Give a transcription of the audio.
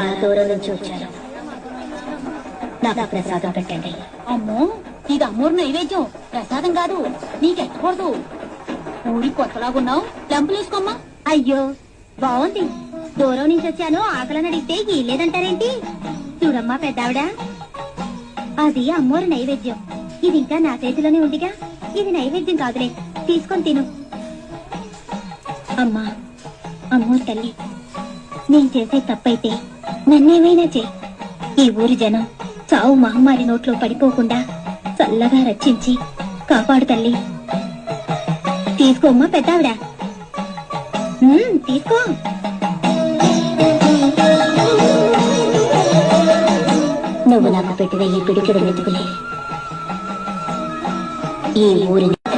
చాలా దూరం నుంచి వచ్చారు. నాకు ప్రసాదం పెట్టండి. అమ్మో, ఇది అమ్మోరు నైవేద్యం, ప్రసాదం కాదు. నీకెక్కకూడదు. ఊరి కొత్తలాగున్నావు, లెంపలేసుకోమ్మా. అయ్యో బాగుంది. దూరం నుంచి వచ్చాను, ఆకలని అడిగితే లేదంటారేంటి? చూడమ్మా పెద్దావిడ, అది అమ్మోరు నైవేద్యం. ఇది ఇంకా నా చేతిలోనే ఉందిగా. ఇది నైవేద్యం కాదులే, తీసుకొని తిను. అమ్మా, అమ్మోరు తల్లి, నేను చేసే తప్పైతే నన్నేమైనా చే. ఈ ఊరి జనం చావు మహమ్మారి నోట్లో పడిపోకుండా చల్లగా రక్షించి కాపాడు తల్లి. తీసుకోమ్మా పెద్దావిడ, తీసుకో. నువ్వు నాకు పెట్టిన ఈ పిడికిడ వెతుకులే ఈ ఊరిని